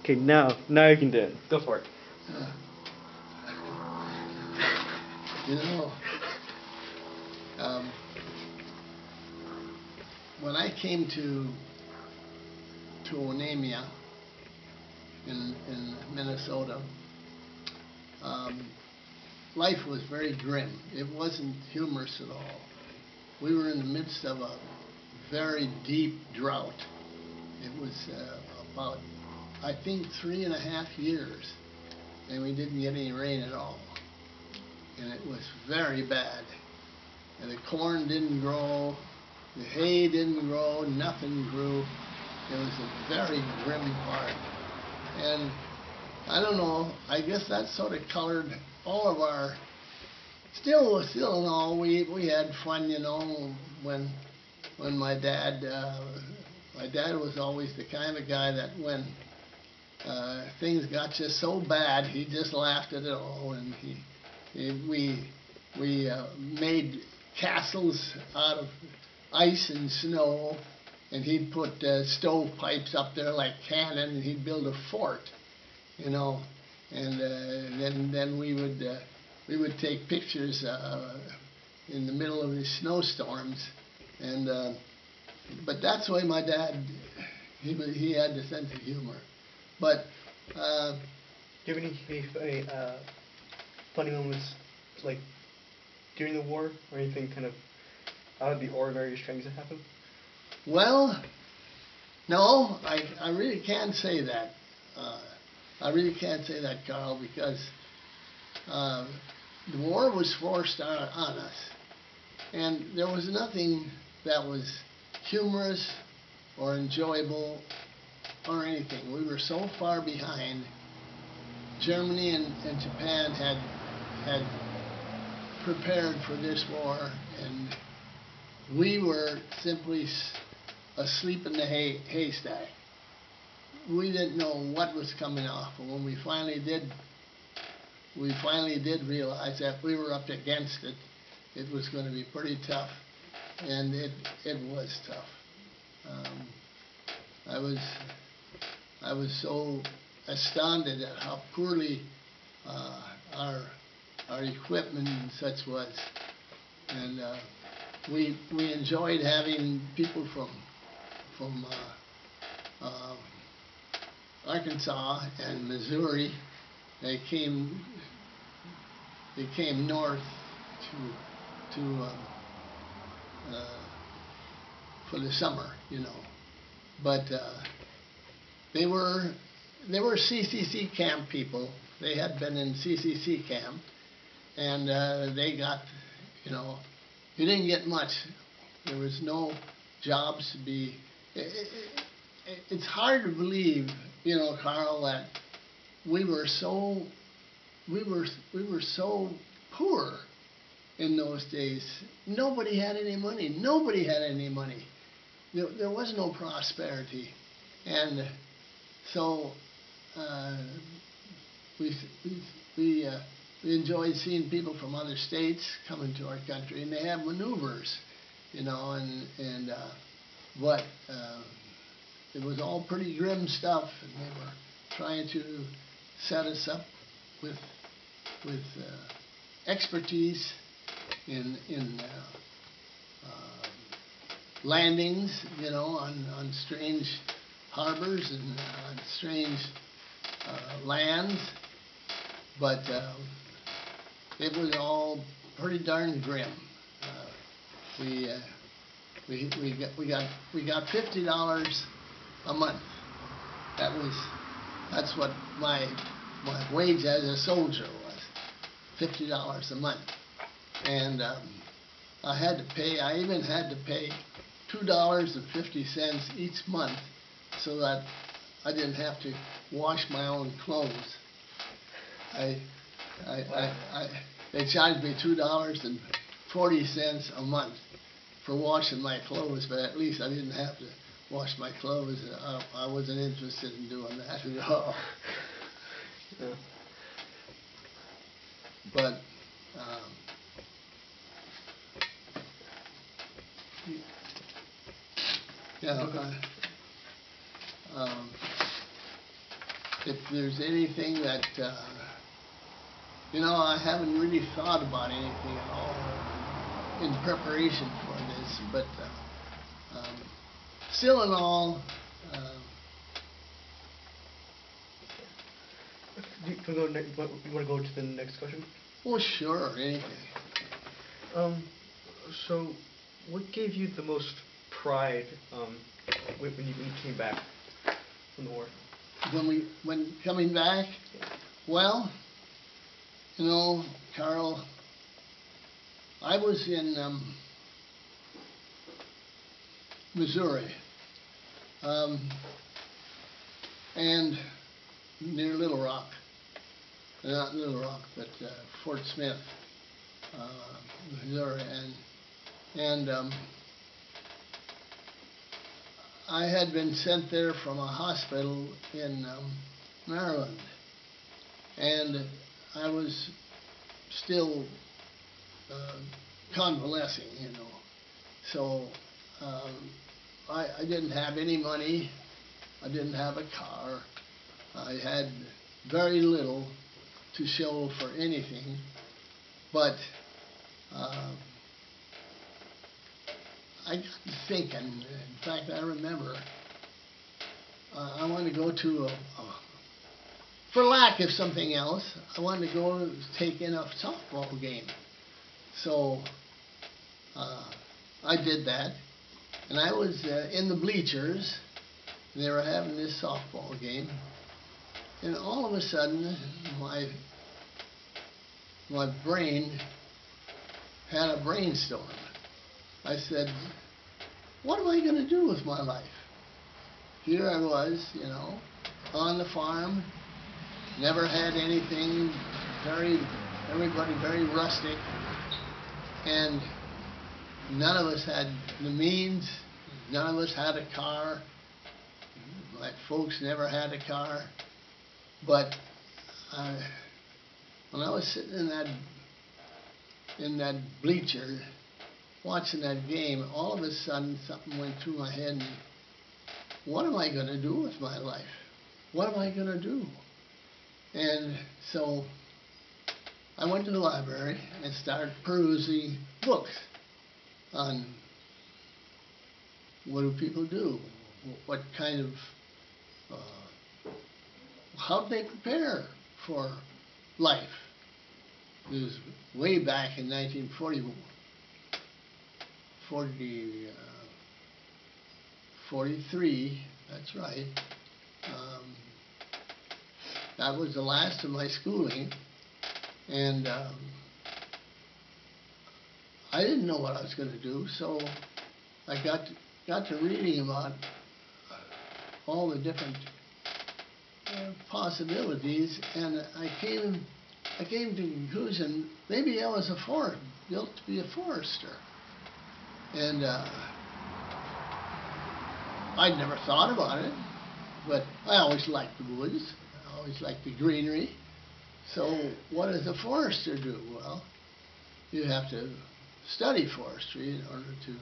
Okay, now you can do it. Go for it. Uh, you know, um, when I came to Onamia in Minnesota, um, life was very grim. It wasn't humorous at all. We were in the midst of a very deep drought. It was about, I think, 3.5 years, and we didn't get any rain at all. And it was very bad. And the corn didn't grow, the hay didn't grow, nothing grew. It was a very grim part. And I don't know, I guess that sort of colored all of our, still in all, we had fun, you know, when my dad was always the kind of guy that when things got just so bad, he just laughed at it all, and we made castles out of ice and snow, and he'd put stovepipes up there like cannon, and he'd build a fort, you know, and then we would take pictures in the middle of these snowstorms, and but that's the way my dad, he had the sense of humor. But Do you have any funny moments, like during the war, or anything kind of out of the ordinary, strange that happened? well, no, I really can't say that. I really can't say that, Carl, because the war was forced on us, and there was nothing that was humorous or enjoyable or anything. We were so far behind. Germany and Japan had prepared for this war, and we were simply asleep in the haystack. We didn't know what was coming off, and when we finally did realize that we were up against it. It was going to be pretty tough, and it was tough. I was so astounded at how poorly our equipment and such was, and we enjoyed having people from Arkansas and Missouri. They came north to for the summer, you know. But they were CCC camp people. They had been in CCC camp, and they got, you know, you didn't get much. There was no jobs to be. It's hard to believe, you know, Carl, that we were so poor in those days. Nobody had any money. Nobody had any money. There was no prosperity, and so we enjoyed seeing people from other states coming to our country, and they have maneuvers, you know, and but it was all pretty grim stuff, and they were trying to set us up with expertise in landings, you know, on strange harbors and on strange lands, but it was all pretty darn grim. We got $50 a month. That's what my wage as a soldier was, $50 a month, and I even had to pay $2.50 each month so that I didn't have to wash my own clothes. They charged me $2.40 a month for washing my clothes, but at least I didn't have to wash my clothes. I wasn't interested in doing that at all. Yeah. But you know, if there's anything that, I haven't really thought about anything at all in preparation for this, but still in all, You want to go to the next question? oh sure, anything. So, what gave you the most pride when you came back from the war? When coming back, well, Carl, I was in Missouri, and near Little Rock, not Little Rock, but Fort Smith, Missouri, and I had been sent there from a hospital in Maryland, and I was still convalescing, So I didn't have any money. I didn't have a car. I had very little to show for anything, but I got to thinking. In fact, I remember I wanted to go to for lack of something else, I wanted to go take in a softball game. So I did that, and I was in the bleachers. They were having this softball game, and all of a sudden, my brain had a brainstorm. I said, what am I going to do with my life? Here I was, on the farm, never had anything, everybody very rustic, and none of us had the means, none of us had a car. My folks never had a car, but when I was sitting in that bleacher watching that game, all of a sudden something went through my head. And what am I going to do with my life? What am I going to do? And so I went to the library and started perusing books on what do people do, what kind of, how do they prepare for life. It was way back in 43, that's right. That was the last of my schooling, and I didn't know what I was going to do, so I got to reading about all the different possibilities, and I came to the conclusion maybe I was built to be a forester, and I'd never thought about it, but I always liked the woods. I always liked the greenery. So what does a forester do? Well, you have to study forestry in order to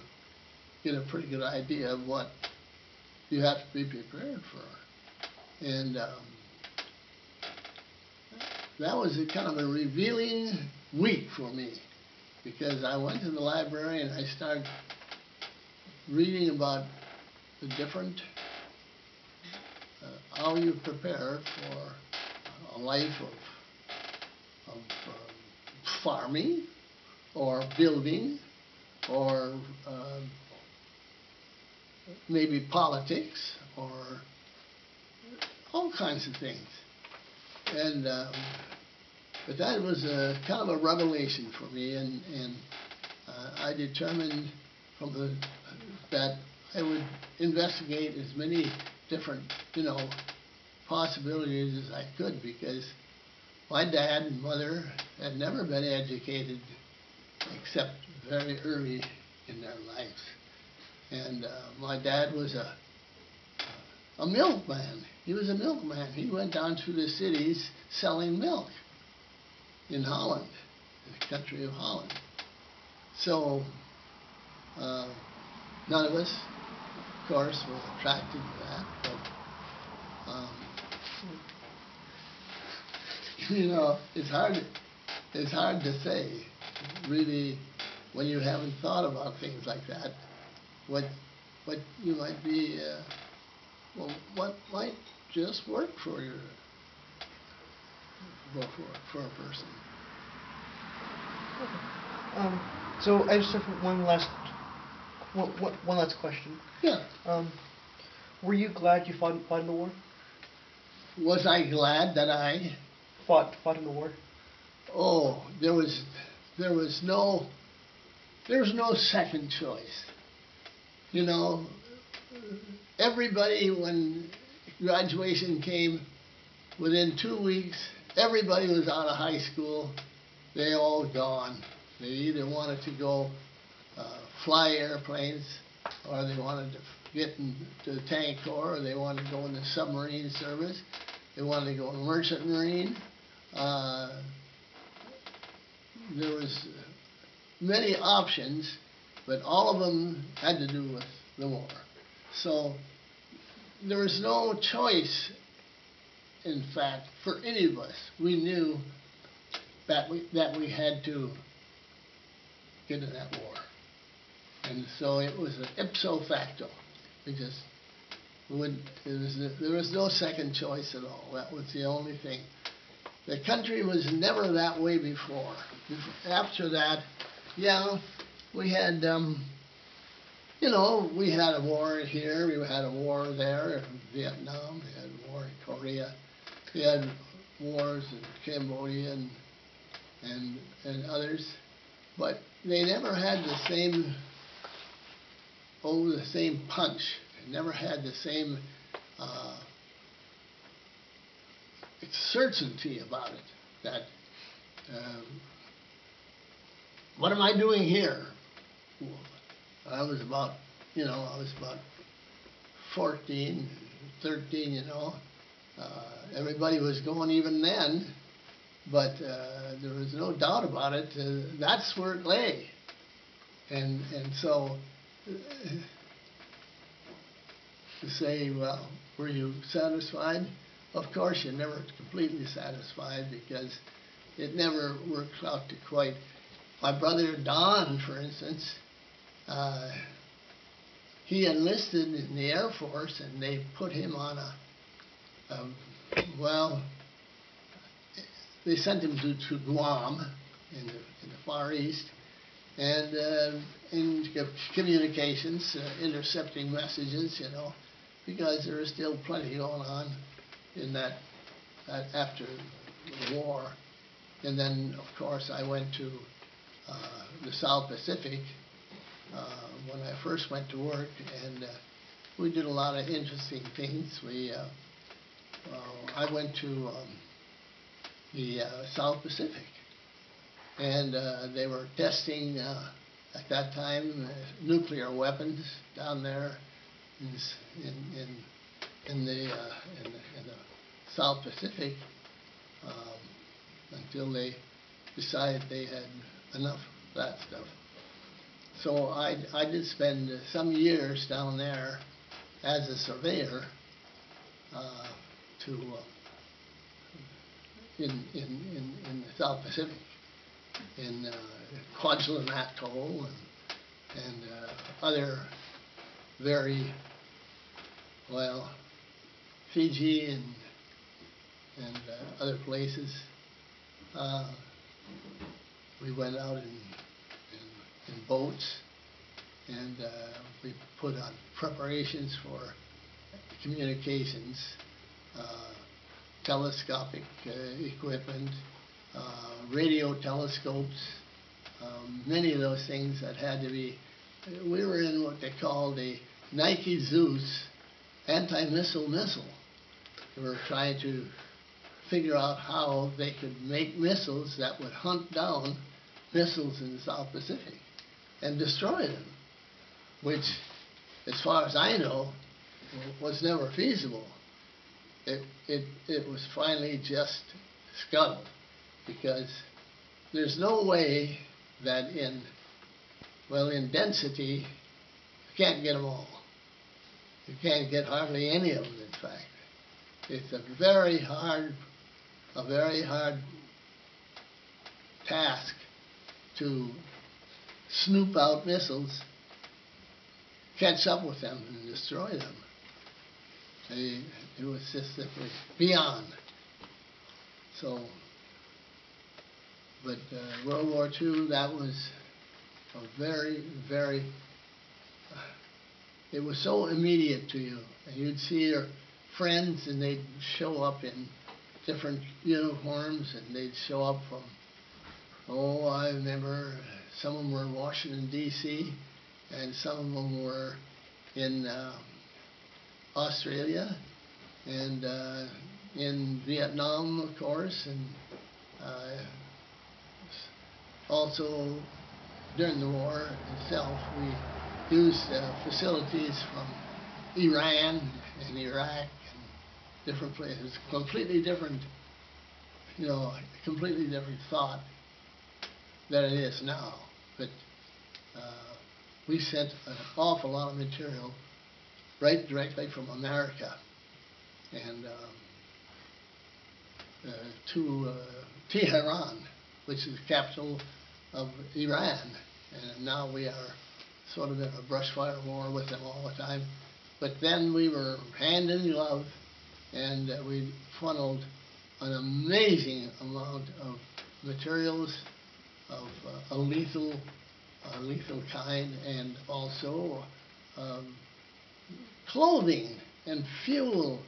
get a pretty good idea of what you have to be prepared for. And that was a kind of a revealing week for me, because I went to the library and I started reading about the different, how you prepare for a life of farming or building or maybe politics or all kinds of things. And but that was kind of a revelation for me, and I determined that I would investigate as many different, possibilities as I could, because my dad and mother had never been educated except very early in their lives. And my dad was a milkman. He was a milkman. He went down to the cities selling milk in Holland, in the country of Holland. So none of us, of course, were attracted to that. But You know, it's hard to say, really, when you haven't thought about things like that, what what you might be, well, what might just work for your, for a person. So I just have one last question. Yeah. Were you glad you fought in the war? Was I glad that I? Fought in the war? Oh, there was no second choice. You know, everybody, when graduation came, within 2 weeks, everybody was out of high school. They all gone. They either wanted to go fly airplanes, or they wanted to get into the tank corps, or they wanted to go in the submarine service. They wanted to go in the merchant marine. There was many options, but all of them had to do with the war. So there was no choice, in fact, for any of us. We knew that we had to get in that war. And so it was an ipso facto. We just wouldn't, there was no second choice at all. That was the only thing. The country was never that way before. After that, yeah, we had, you know, we had a war here, we had a war there in Vietnam, we had a war in Korea, we had wars in Cambodia and others, but they never had the same, the same punch. They never had the same certainty about it. That what am I doing here? I was about, you know, I was about 14, 13, you know. Everybody was going even then, but there was no doubt about it. That's where it lay. And so to say, well, were you satisfied? Of course, you're never completely satisfied, because it never works out to quite. My brother Don, for instance, he enlisted in the Air Force, and they put him on well, they sent him to Guam in the Far East, and in communications, intercepting messages, you know, because there was still plenty going on in that after the war. And then, of course, I went to the South Pacific when I first went to work, and we did a lot of interesting things. I went to the South Pacific, and they were testing at that time nuclear weapons down there in the South Pacific, until they decided they had enough of that stuff. So I did spend some years down there as a surveyor in the South Pacific, in Kwajalein Atoll and other very, well, Fiji and other places. We went out in boats, and we put on preparations for communications, telescopic equipment, radio telescopes, many of those things that had to be. We were in what they called a Nike Zeus anti-missile missile. They were trying to figure out how they could make missiles that would hunt down missiles in the South Pacific and destroy them, which, as far as I know, was never feasible. It was finally just scuttled, because there's no way that in density, you can't get them all. You can't get hardly any of them, in fact. It's a very hard a very hard task to snoop out missiles, catch up with them, and destroy them. It was just simply beyond. So, but World War II, that was a very, very, it was so immediate to you. And you'd see your friends and they'd show up in different uniforms, and they'd show up from, oh, I remember some of them were in Washington, D.C., and some of them were in Australia, and in Vietnam, of course, and also during the war itself, we used facilities from Iran and Iraq and different places. Completely different, completely different thought than it is now. But we sent an awful lot of material right directly from America and to Tehran, which is the capital of Iran. And now we are sort of in a brush fire war with them all the time. But then we were hand in glove, and we funneled an amazing amount of materials of a lethal kind, and also clothing and fuel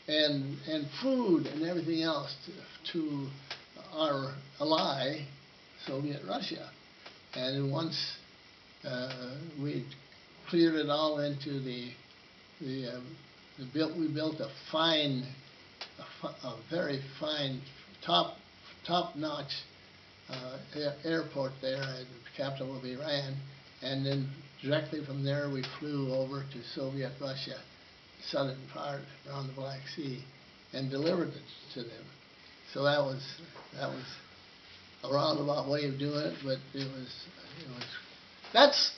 and food and everything else to our ally, Soviet Russia. And once we cleared it all into we built a very fine, top-notch airport there at the capital of Iran, and then directly from there we flew over to Soviet Russia, southern part around the Black Sea, and delivered it to them. So that was a roundabout way of doing it, but that's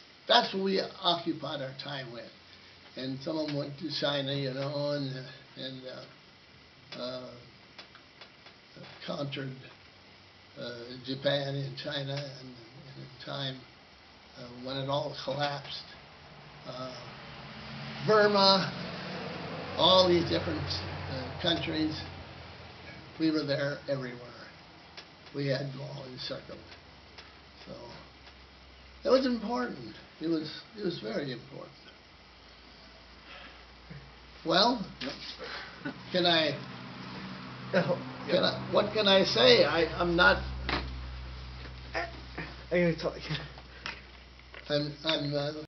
what we occupied our time with. And some of them went to China, and conquered Japan and China, and in a time when it all collapsed, Burma, all these different countries, we were there everywhere. We had them all encircled. So it was important. It was very important. Well, what can I say? I'm not. I gotta talk. I'm